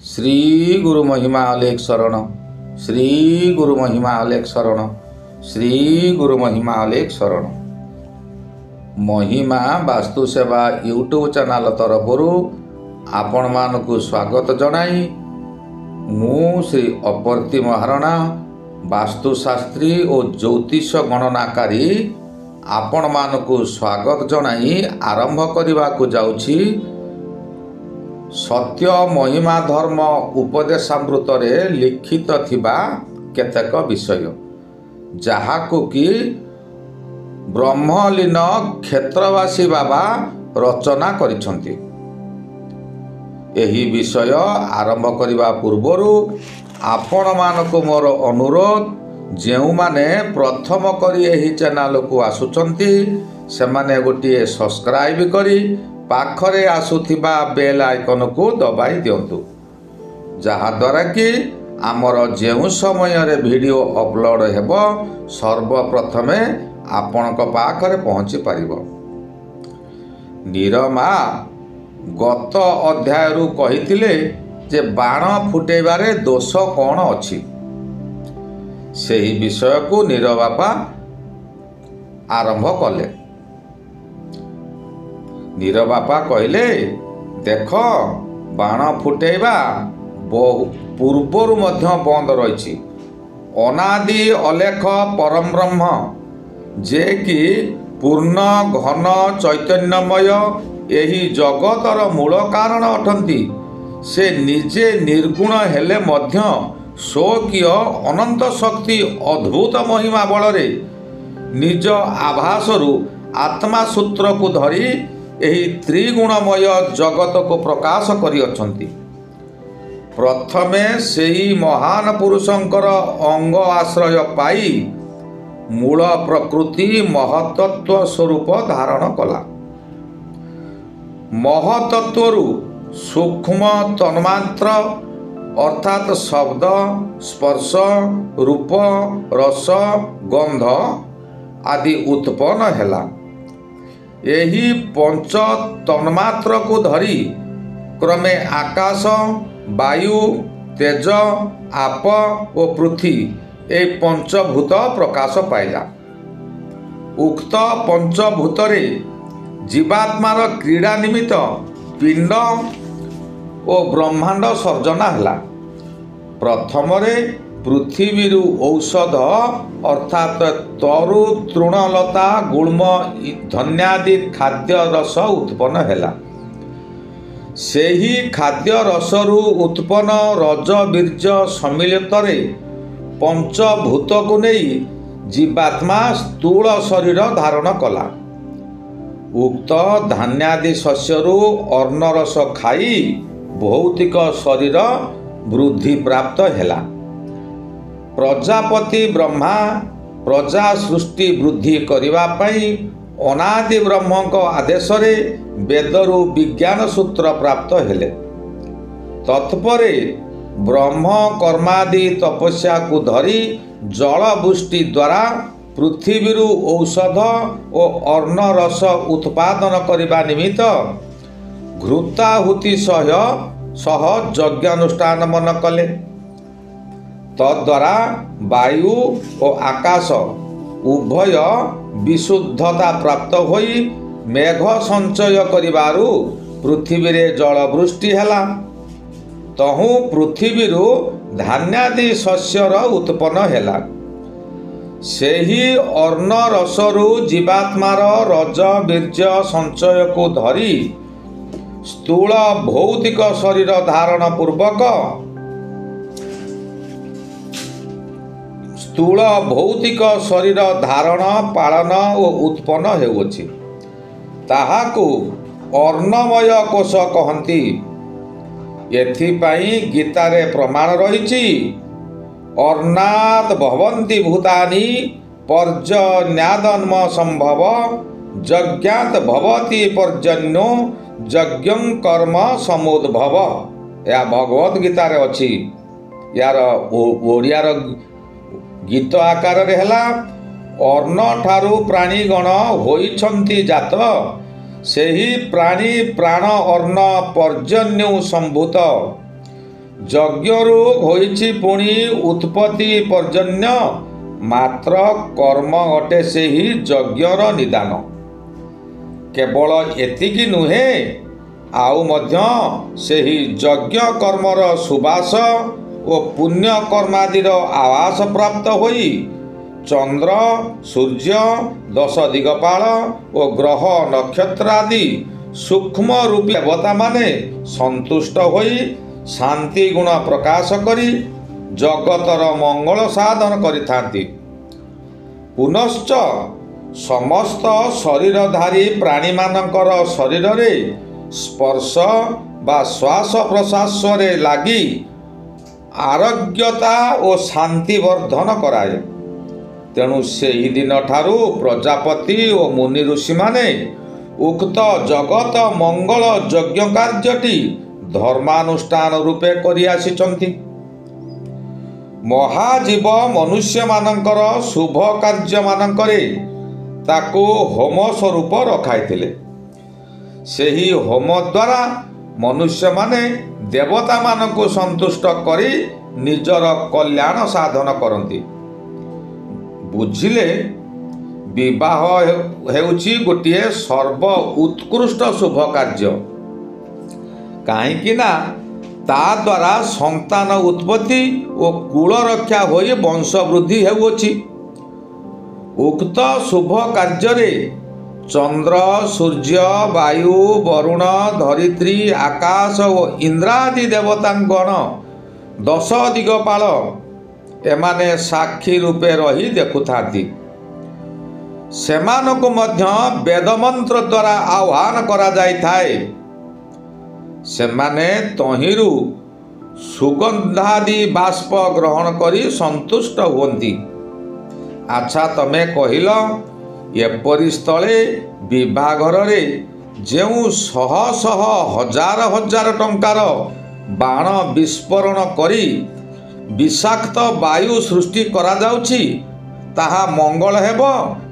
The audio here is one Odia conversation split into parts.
श्री गुरु महिमा अलेख शरण। श्री गुरु महिमा अलेख शरण। श्री गुरु महिमा अलेख शरण। महिमा वास्तु सेवा यूट्यूब चैनल तरफरु आपण मानकु स्वागत जनाई मु श्री अपर्ति महारणा वास्तुशास्त्री और ज्योतिष गणनाकारी आपण मानकु स्वागत जनाई आरंभ करने को जाउछि सत्य महिमा धर्म उपदेशामृत लिखित थिबा केतेक विषय जहाकु कि ब्रह्मलीन क्षेत्रवासी बाबा रचना करिसंती। एही विषय आरंभ करने पूर्वरु आपण मानकु मोर अनुरोध जेउ माने प्रथम करी एही चैनल को आसुचंती से माने गोटे सब्सक्राइब करी पाखरे आसुथिबा बेल आइकन को दबाई दियंतु जहाद्वारा कि आमर जेउ समय रे वीडियो अपलोड हेबो सर्वप्रथमे आपणक पाखरे पहुँची पारिबो। नीरमा गत अध्यायरु कहिथिले जे बाण फुटेबारे दोष कौन अछि सेही विषय को नीर बापा आरंभ कले। नीर बापा कहले देख बाण फुटेबा पूर्वरु मध्य बंद रही अनादि अलेख परम ब्रह्म जे कि पूर्ण घन चैतन्यमय एही जगतर मूल कारण अटंती से निजे निर्गुण हेले मध्य स्वकीय अनंत शक्ति अद्भुत महिमा बलरे निज आभासरु आत्मा सूत्र को धरी एही त्रिगुणमय जगत को प्रकाश करी अछंती। प्रथमे सेही महान पुरुषंकर अंग आश्रय पाई मूल प्रकृति महतत्व स्वरूप धारण कला। महतत्वरु सूक्ष्म तन्मात्र अर्थात शब्द स्पर्श रूप रस गंध आदि उत्पन्न हैला। एही पंच तन्मात्र को धरी क्रमे आकाश वायु तेज आप और पृथ्वी ए पंचभूत प्रकाश पाइला। उक्त पंचभूतरे जीवात्मार क्रीड़ा निमित्त पिंड और ब्रह्मांड सर्जना हला। प्रथमरे पृथ्वी औषध अर्थात तरु तृणलता गुल्म धन्यादि खाद्य रस उत्पन्न हैला। सेही खाद्य रसरु उत्पन्न रज बीर्ज सम्मिलित पंचभूत को नहीं जीवात्मा स्थूल शरीर धारण कला। उक्त धान्यादि शस्यरु अर्णरस खाई भौतिक शरीर वृद्धि प्राप्त हैला। प्रजापति ब्रह्मा प्रजा सृष्टि वृद्धि करिवा पई अनादि ब्रह्मक आदेश रे वेदरु विज्ञान सूत्र प्राप्त हेले। तत्परे ब्रह्म कर्मादि तपस्या को धरी जल वृष्टि द्वारा पृथ्वीरु औषध और अर्ण रस उत्पादन करने निमित्त घृताहुति सह यज्ञानुष्ठान मन कले। तद्वारा वायु और आकाश उभय विशुद्धता प्राप्त होई मेघ संचय करिबारु पृथ्वी रे जल वृष्टि हैला। तहु पृथ्वीरु धान्यादि शस्यर उत्पन्न हैला। सेही अर्ण रसरु जीवात्मार रज बीर्ज संचय को धरी स्थूल भौतिक शरीर धारण पूर्वक स्थूल भौतिक शरीर धारण पालन और उत्पन्न हेउछि ताहाकु अर्णमय कोश कहंती। एथिपाई गीतारे प्रमाण रहिछि अर्णात् भवन्ति भूतानि पर्जन्यादन्म संभव यज्ञात् भवति पर्जन्यो यज्ञं कर्म समुद्भव। या भगवत गीतारे अछि। यार ओडियार गीत आकार रे हला अर्ण ठारू प्राणीगण होइछन्ति जात सेही प्राणी प्राण अर्ण पर्जन्यु संभूत ଯଜ୍ଞରୁ ହୋଇଛି ପୁଣି ଉତ୍ପତ୍ତି ପର୍ଯ୍ୟନ୍ତ ମାତ୍ର କର୍ମ ଅଟେ ସେହି ଯଜ୍ଞର ନିଦାନ। କେବଳ ଏତିକି ନୁହେଁ, ଆଉ ମଧ୍ୟ ସେହି ଯଜ୍ଞ କର୍ମର ସୁବାସ ଓ ପୁଣ୍ୟ କର୍ମାଦିର ଆବାସ ପ୍ରାପ୍ତ ହୋଇ ଚନ୍ଦ୍ର, ସୂର୍ଯ୍ୟ, ଦଶ ଦିଗପାଳ ଓ ଗ୍ରହ ନକ୍ଷତ୍ର ଆଦି ସୂକ୍ଷ୍ମ ରୂପୀ ଦେବତାମାନେ ସନ୍ତୁଷ୍ଟ ହୋଇ ଶାନ୍ତି ଗୁଣ ପ୍ରକାଶ କରି ଜଗତର ମଙ୍ଗଳ ସାଧନ କରିଥାନ୍ତି। ପୁନଶ୍ଚ ସମସ୍ତ ଶରୀରଧାରୀ ପ୍ରାଣୀମାନଙ୍କର ଶରୀରରେ ସ୍ପର୍ଶ ବା ଶ୍ୱାସ ପ୍ରଶ୍ୱାସରେ ଲାଗି ଆରୋଗ୍ୟତା ଓ ଶାନ୍ତି ବର୍ଦ୍ଧନ କରାଏ। ତେଣୁ ସେହି ଦିନଠାରୁ ପ୍ରଜାପତି ଓ ମୁନି ଋଷିମାନେ ଉକ୍ତ ଜଗତ ମଙ୍ଗଳ ଯଜ୍ଞ କାର୍ଯ୍ୟଟି ଧର୍ମାନୁଷ୍ଠାନ ରୂପେ କରି ଆସିଛନ୍ତି। ମହାଜୀବ ମନୁଷ୍ୟମାନଙ୍କର ଶୁଭ କାର୍ଯ୍ୟମାନଙ୍କରେ ତାକୁ ହୋମ ସ୍ୱରୂପ ରଖାଇଥିଲେ। ସେହି ହୋମ ଦ୍ୱାରା ମନୁଷ୍ୟମାନେ ଦେବତାମାନଙ୍କୁ ସନ୍ତୁଷ୍ଟ କରି ନିଜର କଲ୍ୟାଣ ସାଧନ କରନ୍ତି। ବୁଝିଲେ, ବିବାହ ହେଉଛି ଗୋଟିଏ ସର୍ବ ଉତ୍କୃଷ୍ଟ ଶୁଭ କାର୍ଯ୍ୟ। କାହିଁକି ନା ତା ଦ୍ୱାରା ସନ୍ତାନ ଉତ୍ପତ୍ତି ଓ କୁଳ ରକ୍ଷା ହୋଇ ବଂଶ ବୃଦ୍ଧି ହେଉଅଛି। ଉକ୍ତ ଶୁଭ କାର୍ଯ୍ୟରେ ଚନ୍ଦ୍ର, ସୂର୍ଯ୍ୟ, ବାୟୁ, ବରୁଣ, ଧରିତ୍ରୀ, ଆକାଶ ଓ ଇନ୍ଦ୍ରାଦି ଦେବତାଗଣ ଦଶ ଦିଗପାଳ ଏମାନେ ସାକ୍ଷୀ ରୂପେ ରହି ଦେଖୁଥାନ୍ତି। ସେମାନଙ୍କୁ ମଧ୍ୟ ବେଦମନ୍ତ୍ର ଦ୍ୱାରା ଆହ୍ୱାନ କରାଯାଇଥାଏ। ସେମାନେ ତହିଁରୁ ସୁଗନ୍ଧାଦି ବାଷ୍ପ ଗ୍ରହଣ କରି ସନ୍ତୁଷ୍ଟ ହୁଅନ୍ତି। ଆଚ୍ଛା, ତମେ କହିଲ, ଏପରି ସ୍ଥଳେ ବିବାହଘରରେ ଯେଉଁ ଶହ ଶହ ହଜାର ହଜାର ଟଙ୍କାର ବାଣ ବିସ୍ଫୋରଣ କରି ବିଷାକ୍ତ ବାୟୁ ସୃଷ୍ଟି କରାଯାଉଛି, ତାହା ମଙ୍ଗଳ ହେବ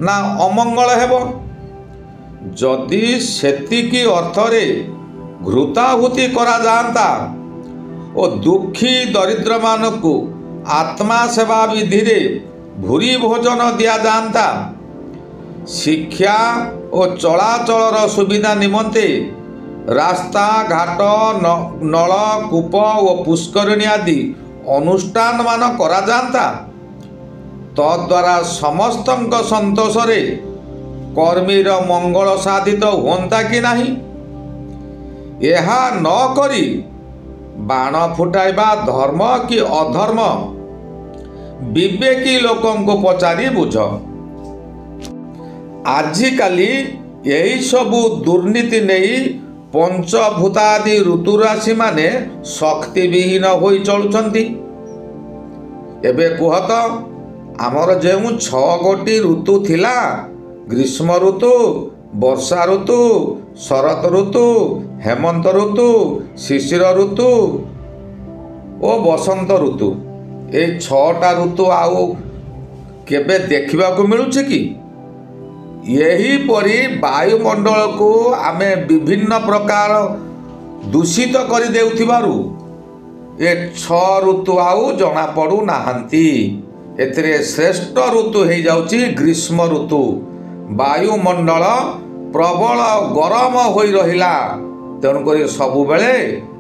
ନା ଅମଙ୍ଗଳ ହେବ? ଯଦି ସେତିକି ଅର୍ଥରେ ଘୃତାହୁତି କରାଯାଆନ୍ତା ଓ ଦୁଃଖୀ ଦରିଦ୍ରମାନଙ୍କୁ ଆତ୍ମା ସେବା ବିଧିରେ ଭୂରି ଭୋଜନ ଦିଆଯାଆନ୍ତା, ଶିକ୍ଷା ଓ ଚଳାଚଳର ସୁବିଧା ନିମନ୍ତେ ରାସ୍ତା ଘାଟ, ନଳକୂପ ଓ ପୁଷ୍କରିଣୀ ଆଦି ଅନୁଷ୍ଠାନମାନ କରାଯାଆନ୍ତା, ତଦ୍ୱାରା ସମସ୍ତଙ୍କ ସନ୍ତୋଷରେ କର୍ମୀର ମଙ୍ଗଳ ସାଧିତ ହୁଅନ୍ତା କି ନାହିଁ? ଏହା ନ କରି ବାଣ ଫୁଟାଇବା ଧର୍ମ କି ଅଧର୍ମ? ବିବେକୀ ଲୋକଙ୍କୁ ପଚାରି ବୁଝ। ଆଜିକାଲି ଏହିସବୁ ଦୁର୍ନୀତି ନେଇ ପଞ୍ଚଭୂତାଦି ଋତୁରାଶିମାନେ ଶକ୍ତିବିହୀନ ହୋଇ ଚଳୁଛନ୍ତି। ଏବେ କୁହ ତ, ଆମର ଯେଉଁ 6ଗୋଟି ଋତୁ ଥିଲା, ଗ୍ରୀଷ୍ମ ଋତୁ, ବର୍ଷା ଋତୁ, ଶରତ ଋତୁ, ହେମନ୍ତ ଋତୁ, ଶିଶିର ଋତୁ ଓ ବସନ୍ତ ଋତୁ, ଏହି 6ଟା ଋତୁ ଆଉ କେବେ ଦେଖିବାକୁ ମିଳୁଛି କି? ଏହିପରି ବାୟୁମଣ୍ଡଳକୁ ଆମେ ବିଭିନ୍ନ ପ୍ରକାର ଦୂଷିତ କରିଦେଉଥିବାରୁ ଏ 6 ଋତୁ ଆଉ ଜଣାପଡ଼ୁନାହାନ୍ତି। ଏଥିରେ ଶ୍ରେଷ୍ଠ ଋତୁ ହେଇଯାଉଛି ଗ୍ରୀଷ୍ମ ଋତୁ। ବାୟୁମଣ୍ଡଳ ପ୍ରବଳ ଗରମ ହୋଇ ରହିଲା, ତେଣୁକରି ସବୁବେଳେ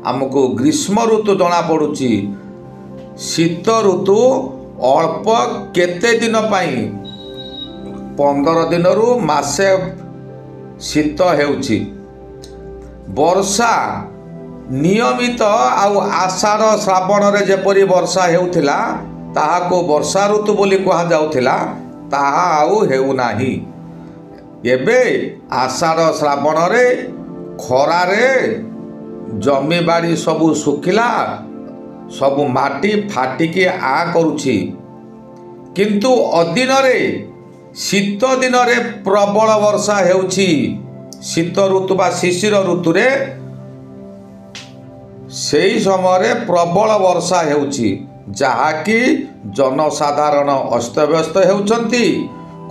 ଆମକୁ ଗ୍ରୀଷ୍ମ ଋତୁ ଜଣାପଡ଼ୁଛି। ଶୀତ ଋତୁ ଅଳ୍ପ କେତେ ଦିନ ପାଇଁ, 15 ଦିନରୁ ମାସେ ଶୀତ ହେଉଛି। ବର୍ଷା ନିୟମିତ ଆଉ ଆଷାଢ଼ ଶ୍ରାବଣରେ ଯେପରି ବର୍ଷା ହେଉଥିଲା, ତାହାକୁ ବର୍ଷା ଋତୁ ବୋଲି କୁହାଯାଉଥିଲା, ତାହା ଆଉ ହେଉନାହିଁ। ଏବେ ଆଷାଢ଼ ଶ୍ରାବଣରେ ଖରାରେ ଜମିବାଡ଼ି ସବୁ ଶୁଖିଲା, ସବୁ ମାଟି ଫାଟିକି ଆଁ କରୁଛି। କିନ୍ତୁ ଅଦିନରେ ଶୀତ ଦିନରେ ପ୍ରବଳ ବର୍ଷା ହେଉଛି। ଶୀତ ଋତୁ ବା ଶିଶିର ଋତୁରେ ସେହି ସମୟରେ ପ୍ରବଳ ବର୍ଷା ହେଉଛି, ଯାହାକି ଜନସାଧାରଣ ଅସ୍ତବ୍ୟସ୍ତ ହେଉଛନ୍ତି।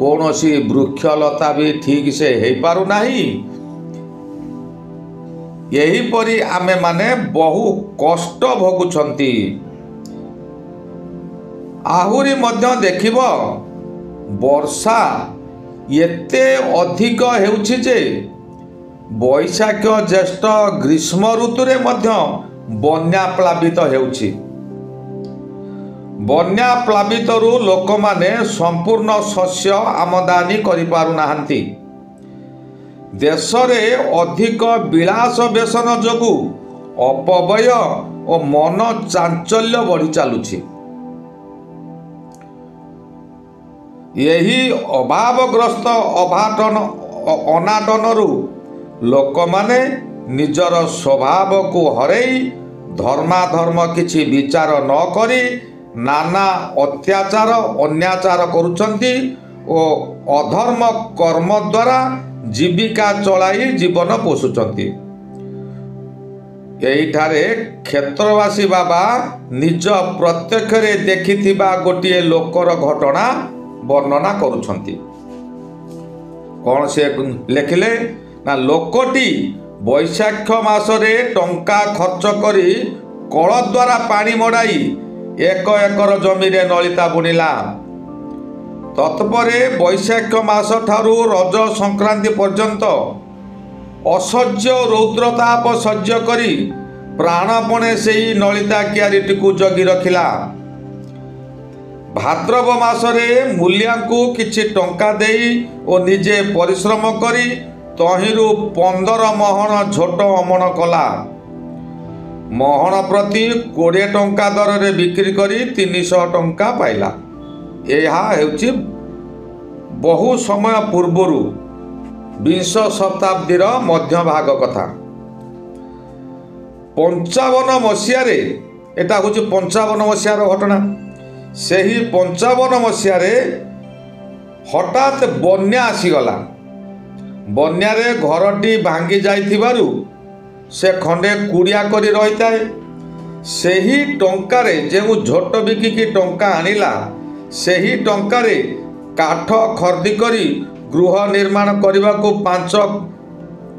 କୌଣସି ବୃକ୍ଷଲତା ବି ଠିକ୍ ସେ ହେଇପାରୁନାହିଁ। ଏହିପରି ଆମେମାନେ ବହୁ କଷ୍ଟ ଭୋଗୁଛନ୍ତି। ଆହୁରି ମଧ୍ୟ ଦେଖିବ, ବର୍ଷା ଏତେ ଅଧିକ ହେଉଛି ଯେ ବୈଶାଖ ଜ୍ୟେଷ୍ଠ ଗ୍ରୀଷ୍ମ ଋତୁରେ ମଧ୍ୟ ବନ୍ୟା ପ୍ଲାବିତ ହେଉଛି। ବନ୍ୟା ପ୍ଲାବିତରୁ ଲୋକମାନେ ସମ୍ପୂର୍ଣ୍ଣ ଶସ୍ୟ ଆମଦାନୀ କରିପାରୁନାହାନ୍ତି। ଦେଶରେ ଅଧିକ ବିଳାସ ବ୍ୟସନ ଯୋଗୁଁ ଅପବ୍ୟୟ ଓ ମନ ଚାଞ୍ଚଲ୍ୟ ବଢ଼ି ଚାଲୁଛି। ଏହି ଅଭାବଗ୍ରସ୍ତ ଅନାଟନରୁ ଲୋକମାନେ ନିଜର ସ୍ୱଭାବକୁ ହରେଇ ଧର୍ମାଧର୍ମ କିଛି ବିଚାର ନ କରି ନାନା ଅତ୍ୟାଚାର ଅନ୍ୟାଚାର କରୁଛନ୍ତି ଓ ଅଧର୍ମ କର୍ମ ଦ୍ୱାରା ଜୀବିକା ଚଳାଇ ଜୀବନ ପୋଷୁଛନ୍ତି। ଏହିଠାରେ କ୍ଷେତ୍ରବାସୀ ବାବା ନିଜ ପ୍ରତ୍ୟକ୍ଷରେ ଦେଖିଥିବା ଗୋଟିଏ ଲୋକର ଘଟଣା ବର୍ଣ୍ଣନା କରୁଛନ୍ତି। କ'ଣ ସେ ଲେଖିଲେ ନା, ଲୋକଟି ବୈଶାଖ ମାସରେ ଟଙ୍କା ଖର୍ଚ୍ଚ କରି କଳ ଦ୍ୱାରା ପାଣି ମଡ଼ାଇ 1 ଏକର ଜମିରେ ନଳିତା ବୁଣିଲା। ତତ୍ପରେ ବୈଶାଖ ମାସ ଠାରୁ ରଜ ସଂକ୍ରାନ୍ତି ପର୍ଯ୍ୟନ୍ତ ଅସହ୍ୟ ରୌଦ୍ରତାପ ସହ୍ୟ କରି ପ୍ରାଣପଣେ ସେହି ନଳିତା କିଆରିଟିକୁ ଜଗି ରଖିଲା। ଭାଦ୍ରବ ମାସରେ ମୂଲିଆଙ୍କୁ କିଛି ଟଙ୍କା ଦେଇ ଓ ନିଜେ ପରିଶ୍ରମ କରି ତହିଁରୁ 15 ମହଣ ଝୋଟ ଅମଣ କଲା। ମହଣ ପ୍ରତି 20 ଟଙ୍କା ଦରରେ ବିକ୍ରି କରି 300 ଟଙ୍କା ପାଇଲା। ଏହା ହେଉଛି ବହୁ ସମୟ ପୂର୍ବରୁ 20 ଶତାବ୍ଦୀର ମଧ୍ୟଭାଗ କଥା। 55 ମସିହାରେ, ଏଟା ହେଉଛି 55 ମସିହାର ଘଟଣା। ସେହି 55 ମସିହାରେ ହଠାତ୍ ବନ୍ୟା ଆସିଗଲା। ବନ୍ୟାରେ ଘରଟି ଭାଙ୍ଗି ଯାଇଥିବାରୁ ସେ ଖଣ୍ଡେ କୁଡ଼ିଆ କରି ରହିଥାଏ। ସେହି ଟଙ୍କାରେ, ଯେଉଁ ଝୋଟ ବିକିକି ଟଙ୍କା ଆଣିଲା, ସେହି ଟଙ୍କାରେ କାଠ ଖର୍ଦି କରି ଗୃହ ନିର୍ମାଣ କରିବାକୁ ପାଞ୍ଚ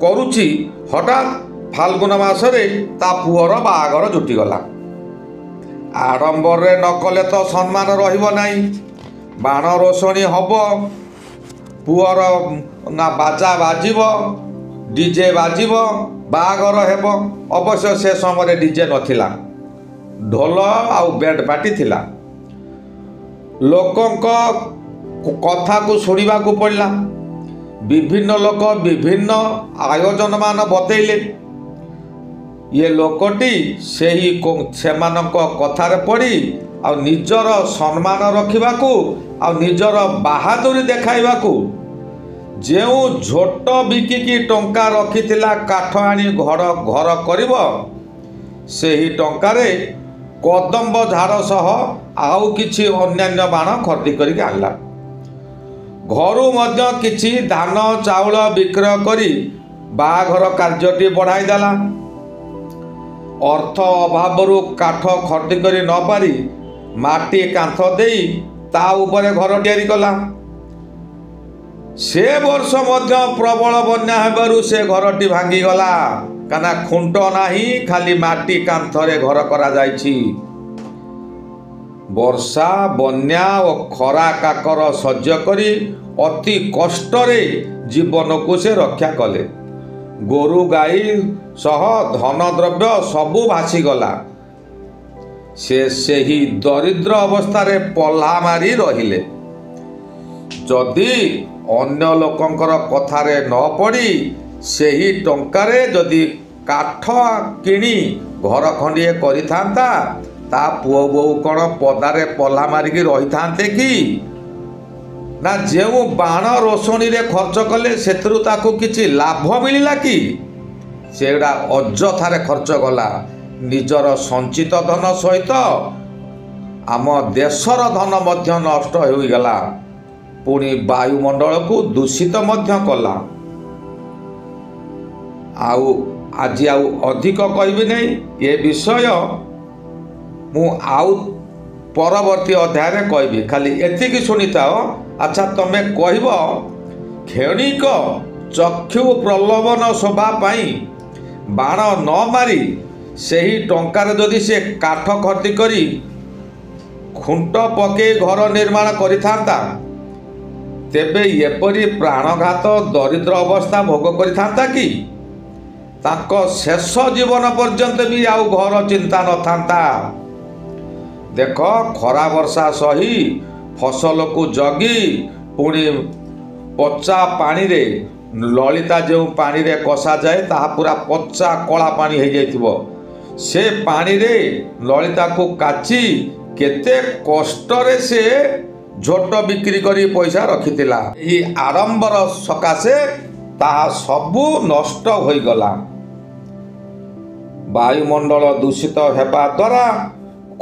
କରୁଛି। ହଠାତ୍ ଫାଲ୍ଗୁନ ମାସରେ ତା ପୁଅର ବାହାଘର ଜୁଟିଗଲା। ଆଡ଼ମ୍ବରରେ ନ କଲେ ତ ସମ୍ମାନ ରହିବ ନାହିଁ। ବାଣ ରୋଷଣୀ ହେବ, ପୁଅର ବାଜା ବାଜିବ, ଡିଜେ ବାଜିବ, ବାହାଘର ହେବ। ଅବଶ୍ୟ ସେ ସମୟରେ ଡିଜେ ନଥିଲା, ଢୋଲ ଆଉ ବ୍ୟାଣ୍ଡ ପାର୍ଟି ଥିଲା। ଲୋକଙ୍କ କଥାକୁ ଶୁଣିବାକୁ ପଡ଼ିଲା। ବିଭିନ୍ନ ଲୋକ ବିଭିନ୍ନ ଆୟୋଜନମାନ ବତେଇଲେ। ଇଏ ଲୋକଟି ସେହି ସେମାନଙ୍କ କଥାରେ ପଡ଼ି ଆଉ ନିଜର ସମ୍ମାନ ରଖିବାକୁ ଆଉ ନିଜର ବାହାଦୁରୀ ଦେଖାଇବାକୁ ଯେଉଁ ଝୋଟ ବିକିକି ଟଙ୍କା ରଖିଥିଲା କାଠ ଆଣି ଘର କରିବ, ସେହି ଟଙ୍କାରେ କଦମ୍ବ ଝାଡ଼ ସହ ଆଉ କିଛି ଅନ୍ୟାନ୍ୟ ବାଣ ଖର୍ଦି କରିକି ଆଣିଲା। ଘରୁ ମଧ୍ୟ କିଛି ଧାନ ଚାଉଳ ବିକ୍ରୟ କରି ବାହାଘର କାର୍ଯ୍ୟଟି ବଢ଼ାଇ ଦେଲା। ଅର୍ଥ ଅଭାବରୁ କାଠ ଖର୍ଦି କରି ନ ପାରି ମାଟି କାନ୍ଥ ଦେଇ ତା ଉପରେ ଘର ତିଆରି କଲା। ସେ ବର୍ଷ ମଧ୍ୟ ପ୍ରବଳ ବନ୍ୟା ହେବାରୁ ସେ ଘରଟି ଭାଙ୍ଗିଗଲା। କାହିଁକିନା ଖୁଣ୍ଟ ନାହିଁ, ଖାଲି ମାଟି କାନ୍ଥରେ ଘର କରାଯାଇଛି। ବର୍ଷା, ବନ୍ୟା ଓ ଖରା କାକର ସହ୍ୟ କରି ଅତି କଷ୍ଟରେ ଜୀବନକୁ ସେ ରକ୍ଷା କଲେ। ଗୋରୁ ଗାଈ ସହ ଧନ ଦ୍ରବ୍ୟ ସବୁ ଭାସିଗଲା। ସେ ସେହି ଦରିଦ୍ର ଅବସ୍ଥାରେ ପଲ୍ହା ମାରି ରହିଲେ। ଯଦି ଅନ୍ୟ ଲୋକଙ୍କର କଥାରେ ନ ପଡ଼ି ସେହି ଟଙ୍କାରେ ଯଦି କାଠ କିଣି ଘର ଖଣ୍ଡିଏ କରିଥାନ୍ତା, ତା ପୁଅ ବୋଉ କ'ଣ ପଦାରେ ପଲ୍ହା ମାରିକି ରହିଥାନ୍ତେ କି? ନା ଯେଉଁ ବାଣ ରୋଷଣୀରେ ଖର୍ଚ୍ଚ କଲେ ସେଥିରୁ ତାକୁ କିଛି ଲାଭ ମିଳିଲା କି? ସେଗୁଡ଼ା ଅଯଥାରେ ଖର୍ଚ୍ଚ କଲା। ନିଜର ସଞ୍ଚିତ ଧନ ସହିତ ଆମ ଦେଶର ଧନ ମଧ୍ୟ ନଷ୍ଟ ହୋଇଗଲା। ପୁଣି ବାୟୁମଣ୍ଡଳକୁ ଦୂଷିତ ମଧ୍ୟ କଲା। ଆଜି ଆଉ ଅଧିକ କହିବି ନାହିଁ। ଏ ବିଷୟ ମୁଁ ଆଉ ପରବର୍ତ୍ତୀ ଅଧ୍ୟାୟରେ କହିବି। ଖାଲି ଏତିକି ଶୁଣିଥାଅ। ଆଚ୍ଛା, ତମେ କହିବ, କ୍ଷଣିକ ଚକ୍ଷୁ ପ୍ରଲୋଭନ ଶୋଭା ପାଇଁ ବାଣ ନ ମାରି ସେହି ଟଙ୍କାରେ ଯଦି ସେ କାଠ ଖର୍ଚ୍ଚ କରି ଖୁଣ୍ଟ ପକେଇ ଘର ନିର୍ମାଣ କରିଥାନ୍ତା, ତେବେ ଏପରି ପ୍ରାଣଘାତ ଦରିଦ୍ର ଅବସ୍ଥା ଭୋଗ କରିଥାନ୍ତା କି? ତାଙ୍କ ଶେଷ ଜୀବନ ପର୍ଯ୍ୟନ୍ତ ବି ଆଉ ଘର ଚିନ୍ତା ନଥାନ୍ତା। ଦେଖ, ଖରା ବର୍ଷା ସହି ଫସଲକୁ ଜଗି ପୁଣି ପଚା ପାଣିରେ, ଲଳିତା ଯେଉଁ ପାଣିରେ କଷାଯାଏ ତାହା ପୁରା ପଚା କଳା ପାଣି ହେଇଯାଇଥିବ, ସେ ପାଣିରେ ଲଳିତାକୁ କାଚି କେତେ କଷ୍ଟରେ ସେ ଝୋଟ ବିକ୍ରି କରି ପଇସା ରଖିଥିଲା। ଏହି ଆଡ଼ମ୍ବର ସକାଶେ ତାହା ସବୁ ନଷ୍ଟ ହୋଇଗଲା। ବାୟୁମଣ୍ଡଳ ଦୂଷିତ ହେବା ଦ୍ୱାରା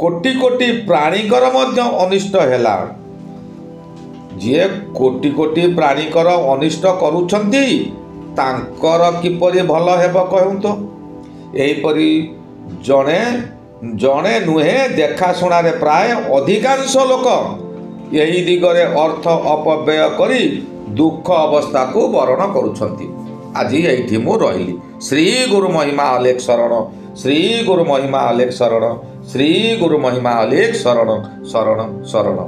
କୋଟି କୋଟି ପ୍ରାଣୀଙ୍କର ମଧ୍ୟ ଅନିଷ୍ଟ ହେଲା। ଯିଏ କୋଟି କୋଟି ପ୍ରାଣୀଙ୍କର ଅନିଷ୍ଟ କରୁଛନ୍ତି, ତାଙ୍କର କିପରି ଭଲ ହେବ କହନ୍ତୁ? ଏହିପରି ଜଣେ ନୁହେଁ, ଦେଖାଶୁଣାରେ ପ୍ରାୟ ଅଧିକାଂଶ ଲୋକ ଏହି ଦିଗରେ ଅର୍ଥ ଅପବ୍ୟୟ କରି ଦୁଃଖ ଅବସ୍ଥାକୁ ବରଣ କରୁଛନ୍ତି। ଆଜି ଏଇଠି ମୁଁ ରହିଲି। ଶ୍ରୀ ଗୁରୁ ମହିମା ଅଲେଖ ଶରଣ, ଶ୍ରୀ ଗୁରୁ ମହିମା ଅଲେଖ ଶରଣ, ଶ୍ରୀ ଗୁରୁ ମହିମା ଅଲେଖ ଶରଣ, ଶରଣ ଶରଣ।